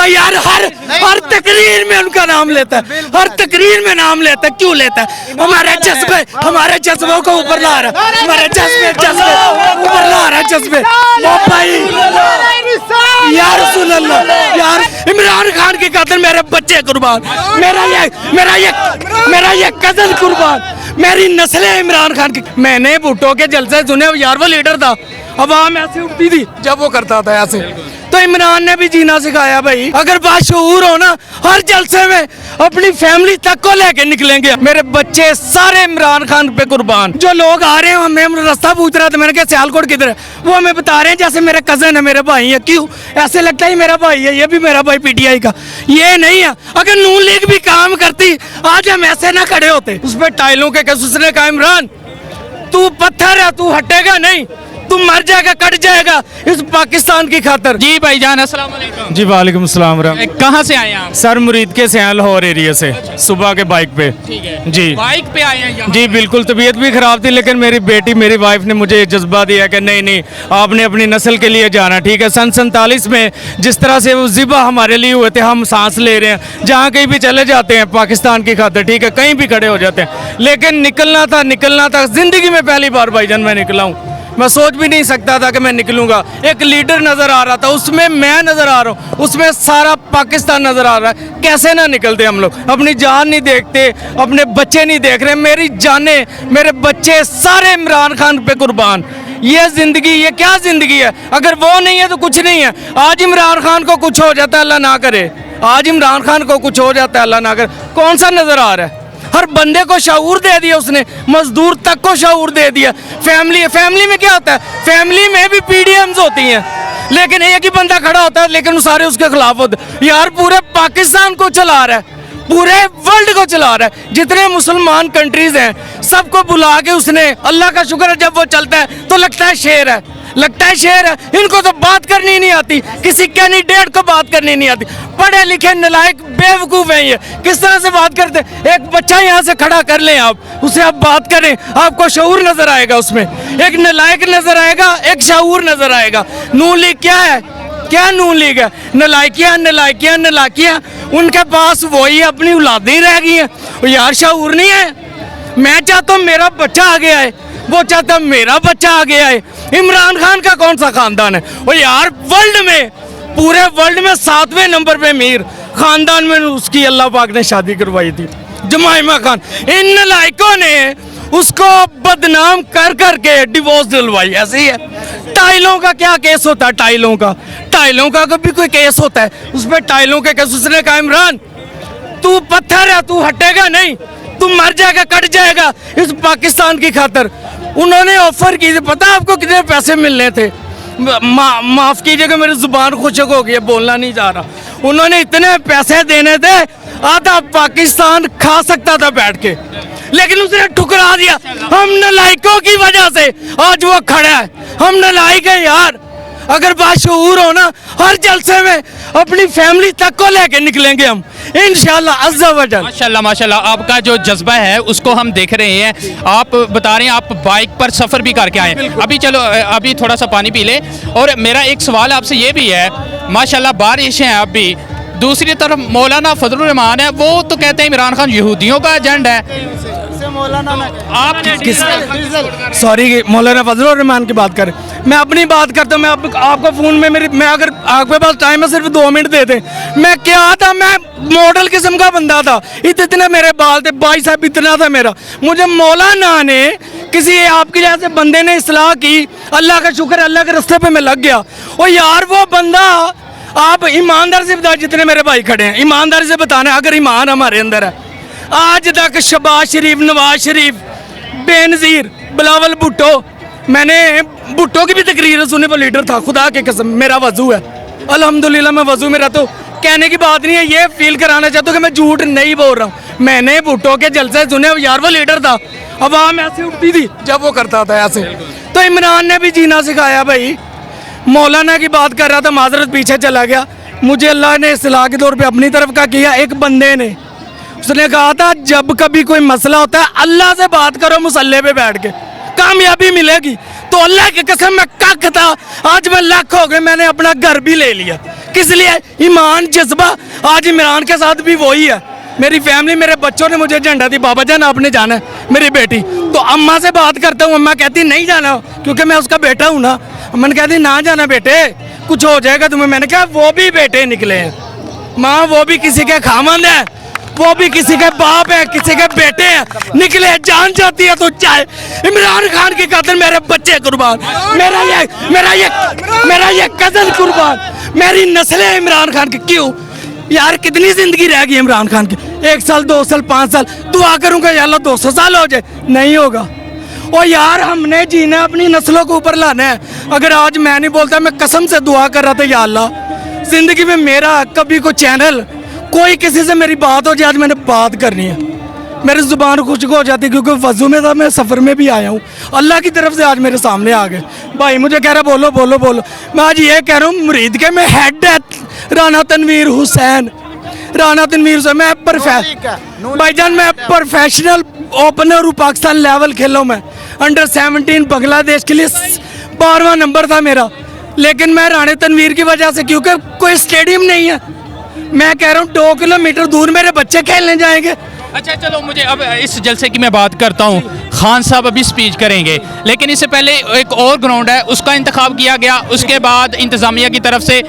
तो यार हर तकरीर में उनका नाम लेता है, हर तकरीर में नाम लेता है। क्यों लेता है? हमारे जज्बों को ऊपर ला रहा है, हमारे जज्बे ऊपर ला रहा है जज्बे। ओ भाई यार रसूल अल्लाह, यार इमरान खान की खातिर मेरे बच्चे कुर्बान, मेरा ये कजन कुर्बान, मेरी नस्ल है इमरान खान की। मैंने भुट्टो के जलसे सुने यार, वो लीडर था, आवाम ऐसे उठती थी जब वो करता था ऐसे। तो इमरान ने भी जीना सिखाया भाई। अगर बाशऊर हो ना, हर जलसे में अपनी फैमिली तक को लेके निकलेंगे। मेरे बच्चे सारे इमरान खान पे कुर्बान। जो लोग आ रहे हैं, हमें रास्ता पूछ रहा था, मैंने कहा सियालकोट किधर है, वो हमें बता रहे हैं जैसे मेरे कजन है, मेरे भाई है। क्यों ऐसे लगता है मेरा भाई है, ये भी मेरा भाई पीटीआई का, ये नहीं है। अगर नून लीग भी काम करती आज हम ऐसे ना खड़े होते। उस पर टाइलों के केस उसने कहा इमरान तू पत्थर है, तू हटेगा नहीं, तू मर जाएगा, कट जाएगा इस पाकिस्तान की खातिर। जी भाईजान अस्सलाम वालेकुम। जी वालेकुम सलाम। कहाँ से आए आप? सर मुरीद के से हैं, लाहौर एरिया से। सुबह के बाइक पे। ठीक है जी बाइक पे आए हैं यहाँ? जी बिल्कुल। तबीयत भी खराब थी, लेकिन मेरी बेटी मेरी वाइफ ने मुझे जज्बा दिया कि नहीं नहीं आपने अपनी नस्ल के लिए जाना। ठीक है, सन 47 में जिस तरह से वो ज़िबा हमारे लिए हुए थे, हम सांस ले रहे हैं, जहाँ कहीं भी चले जाते हैं पाकिस्तान की खातिर, ठीक है, कहीं भी खड़े हो जाते हैं। लेकिन निकलना था ज़िंदगी में पहली बार भाईजान मैं निकला हूँ। मैं सोच भी नहीं सकता था कि मैं निकलूंगा। एक लीडर नज़र आ रहा था, उसमें मैं नज़र आ रहा हूँ, उसमें सारा पाकिस्तान नज़र आ रहा है। कैसे ना निकलते हम लोग? अपनी जान नहीं देखते, अपने बच्चे नहीं देख रहे। मेरी जाने, मेरे बच्चे सारे इमरान खान पे कुर्बान। ये ज़िंदगी, ये क्या ज़िंदगी है? अगर वो नहीं है तो कुछ नहीं है। आज इमरान खान को कुछ हो जाता है, अल्लाह ना करे, आज इमरान खान को कुछ हो जाता है, अल्लाह ना करे, कौन सा नज़र आ रहा है? हर बंदे को शऊर दे दिया उसने, मजदूर तक को शऊर दे दिया। फैमिली में क्या होता है? फैमिली में भी पीडीएम्स होती हैं, लेकिन एक ही बंदा खड़ा होता है, लेकिन सारे उसके खिलाफ होते। यार पूरे पाकिस्तान को चला रहा है, पूरे वर्ल्ड को चला रहा है। जितने मुसलमान कंट्रीज हैं सबको बुला के उसने, अल्लाह का शुक्र है जब वो चलता है तो लगता है शेर है, लगता है शेर है। इनको तो बात करनी नहीं आती, किसी कैंडिडेट को बात करनी नहीं आती। पढ़े लिखे नलायक बेवकूफ़ हैं ये, किस तरह से बात करते। एक बच्चा यहाँ से खड़ा कर लें आप, उससे आप बात करें, आपको शऊर नजर आएगा उसमें। एक नलायक नजर आएगा, एक शऊर नजर आएगा। नून लीग क्या है? क्या नून लीग है? नलायकियाँ उनके पास वही अपनी औलादें रह गई हैं। यार शऊर नहीं है। मैं चाहता हूँ मेरा बच्चा आगे आए, वो चाहता मेरा बच्चा आगे आए। इमरान खान का कौन सा खानदान है? वो यार वर्ल्ड में, पूरे वर्ल्ड में 7वें नंबर पे अमीर खानदान में उसकी अल्लाह पाक ने शादी करवाई थी, जमाइमा खान। इन नालायकों ने उसको बदनाम कर करके डिवोर्स दिलवाई। ऐसे ही है। टाइलों का क्या केस होता है? टाइलों का भी कोई केस होता है? उस पर टाइलों के केस उसने कहा इमरान तू पत्थर है, तू हटेगा नहीं, तू मर जाएगा, कट जाएगा इस पाकिस्तान की खातिर। उन्होंने ऑफर की थी, पता आपको कितने पैसे मिलने थे? माफ कीजिएगा मेरी जुबान खुशक हो गई है, बोलना नहीं जा रहा। उन्होंने इतने पैसे देने थे, आधा पाकिस्तान खा सकता था बैठ के, लेकिन उसने ठुकरा दिया। हम नालायकों की वजह से आज वो खड़ा है। हम नालायक हैं यार। अगर बाशऊर हो ना, हर जलसे में अपनी फैमिली तक को लेके निकलेंगे हम इंशाल्लाह अज़्ज़ा वजल। माशाल्लाह माशाल्लाह, आपका जो जज्बा है उसको हम देख रहे हैं। आप बता रहे हैं आप बाइक पर सफ़र भी करके आए। अभी चलो अभी थोड़ा सा पानी पी ले। और मेरा एक सवाल आपसे ये भी है, माशाल्लाह बारिश है अभी, दूसरी तरफ मौलाना फजलुर रहमान है, वो तो कहते हैं इमरान खान यहूदियों का एजेंडा है। आप सॉरी, मौलाना फजलुर रहमान की बात करें, मैं अपनी बात करता हूँ। मैं आपको फ़ोन में मैं अगर आपके पास टाइम है सिर्फ 2 मिनट दे दें। मैं क्या था, मैं मॉडल किस्म का बंदा था, इतने मेरे बाल थे, भाई साहब इतना था मेरा। मुझे मौलाना ने, किसी आपके जैसे बंदे ने इस्लाह की, अल्लाह का शुक्र, अल्लाह के रास्ते पे मैं लग गया। और यार वो बंदा, आप ईमानदार से बताए, जितने मेरे भाई खड़े हैं ईमानदारी से बताना, अगर ईमान हमारे अंदर है। आज तक शहबाज शरीफ, नवाज शरीफ, बेनज़ीर, बिलावल भुट्टो, मैंने भुट्टो की भी तकरीर सुनी, वो लीडर था, खुदा के कसम मेरा वजू है, अल्हम्दुलिल्लाह मैं वजू मेरा। तो कहने की बात नहीं है, ये फील कराना चाहता हूँ कि मैं झूठ नहीं बोल रहा हूँ। मैंने भुट्टो के जलसे सुने, यार वो लीडर था, आवाम ऐसे उठती थी जब वो करता था ऐसे। तो इमरान ने भी जीना सिखाया भाई। मौलाना की बात कर रहा था, माजरत पीछे चला गया। मुझे अल्लाह ने इस्लाह के तौर पे अपनी तरफ का किया। एक बंदे ने, उसने कहा था जब कभी कोई मसला होता है अल्लाह से बात करो मुसल्ले पे बैठ के, कामयाबी मिलेगी। तो अल्लाह की कसम मैं कख था, आज मैं लाख हो गए, मैंने अपना घर भी ले लिया। किस लिए? ईमान जज्बा। आज इमरान के साथ भी वही है। मेरी फैमिली, मेरे बच्चों ने मुझे झंडा दी, बाबा जान आपने जाना है, मेरी बेटी। तो अम्मा से बात करता हूँ, अम्मा कहती नहीं जाना, क्योंकि मैं उसका बेटा हूँ ना। अम्मा ने कहती ना जाना बेटे, कुछ हो जाएगा तुम्हें। मैंने कहा वो भी बेटे निकले हैं माँ, वो भी किसी के खामंद है, वो भी किसी के बाप है, किसी के बेटे हैं, निकले। जान जाती है तो चाहे। इमरान खान की खातिर मेरे बच्चे कुर्बान, मेरा ये कजन कुर्बान, मेरी नस्ल है इमरान खान की। क्यों यार, कितनी जिंदगी रह गई इमरान खान की? 1 साल, 2 साल, 5 साल दुआ करूंगा या अल्लाह 200 साल हो जाए, नहीं होगा। और यार हमने जीना है, अपनी नस्लों को ऊपर लाना है। अगर आज मैं नहीं बोलता, मैं कसम से दुआ कर रहा था या अल्लाह, जिंदगी में मेरा कभी कोई चैनल, कोई किसी से मेरी बात हो जाए, आज मैंने बात करनी है, मेरी जुबान खुश्क हो जाती, क्योंकि वजू में था, मैं सफ़र में भी आया हूँ। अल्लाह की तरफ से आज मेरे सामने आ गए भाई, मुझे कह रहा बोलो बोलो बोलो। मैं आज ये कह रहा हूँ, मुरीद के मैं हेड है राना तनवीर हुसैन, राना तनवीर हुसैन। मैं भाईजान, मैं प्रोफेशनल ओपनर हूँ, पाकिस्तान लेवल खेला हूँ मैं। अंडर 17 बांग्लादेश के लिए 12वां नंबर था मेरा, लेकिन मैं राना तनवीर की वजह से, क्योंकि कोई स्टेडियम नहीं है, मैं कह रहा हूँ 2 किलोमीटर दूर मेरे बच्चे खेलने जाएंगे। अच्छा चलो, मुझे अब इस जलसे की मैं बात करता हूँ। खान साहब अभी स्पीच करेंगे, लेकिन इससे पहले एक और ग्राउंड है, उसका इंतखाब किया गया। उसके बाद इंतज़ामिया की तरफ से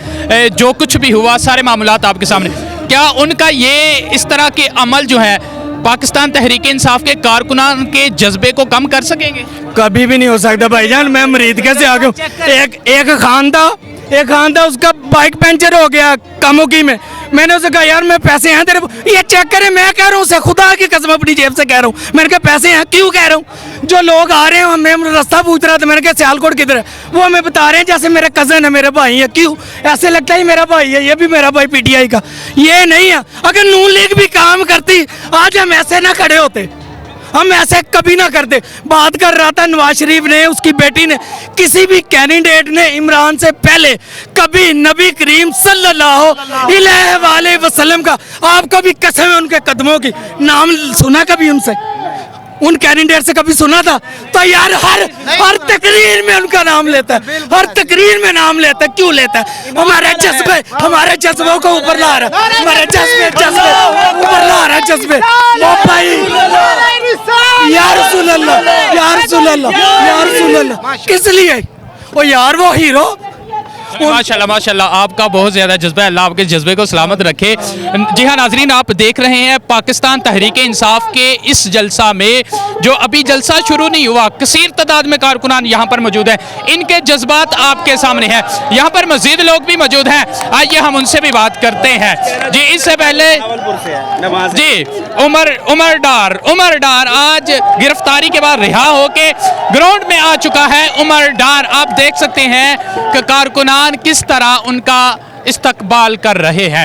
जो कुछ भी हुआ, सारे मामलात आपके सामने। क्या उनका ये इस तरह के अमल जो है पाकिस्तान तहरीक इंसाफ के कारकुनान के जज्बे को कम कर सकेंगे? कभी भी नहीं हो सकता भाईजान। मैं मरीद कैसे आ गया? एक खान था, उसका बाइक पंचर हो गया कामोकी में। मैंने उसे कहा यार मैं पैसे हैं तेरे, ये चेक करे। मैं कह रहा हूँ उसे, खुदा की कसम अपनी जेब से कह रहा हूँ, मैंने कहा पैसे हैं। क्यों कह रहा हूँ? जो लोग आ रहे हैं, हमें रास्ता पूछ रहा था, मैंने कहा सियालकोट किधर है, वो हमें बता रहे हैं जैसे मेरे कजन है, मेरे भाई है। क्यों ऐसे लगता है मेरा भाई है? ये भी मेरा भाई पीटीआई का, ये नहीं है। अगर नून लीग भी काम करती, आज हम ऐसे ना खड़े होते, हम ऐसे कभी ना करते। बात कर रहा था नवाज शरीफ ने, उसकी बेटी ने, किसी भी कैंडिडेट ने इमरान से पहले कभी नबी करीम सल्लल्लाहु अलैहि वसल्लम का, आपको भी कसम है उनके कदमों की, नाम सुना कभी उनसे? उन कैंडिडेट से कभी सुना था? तो यार हर तकरीर में उनका नाम लेता है, हर तकरीर में नाम लेता है। क्यों लेता है? हमारे जज्बों को ऊपर ला रहा है, हमारे जज्बे ऊपर ला रहा है, जज्बे। ओ भाई यार रसूल अल्लाह, किस लिए? ओ यार वो हीरो। माशाल्लाह माशाल्लाह, आपका बहुत ज़्यादा जज्बा है, अल्लाह आपके जज्बे को सलामत रखे। जी हाँ नाजरीन, आप देख रहे हैं पाकिस्तान तहरीक इंसाफ के इस जलसा में, जो अभी जलसा शुरू नहीं हुआ, कसीर तादाद में कारकुनान यहाँ पर मौजूद हैं, इनके जज्बात आपके सामने हैं। यहाँ पर मजीद लोग भी मौजूद हैं, आइए हम उनसे भी बात करते हैं। जी इससे पहले जी उमर डार आज गिरफ्तारी के बाद रिहा होके ग्राउंड में आ चुका है। उमर डार, आप देख सकते हैं कि कारकुनान किस तरह उनका इस्तकबाल कर रहे हैं।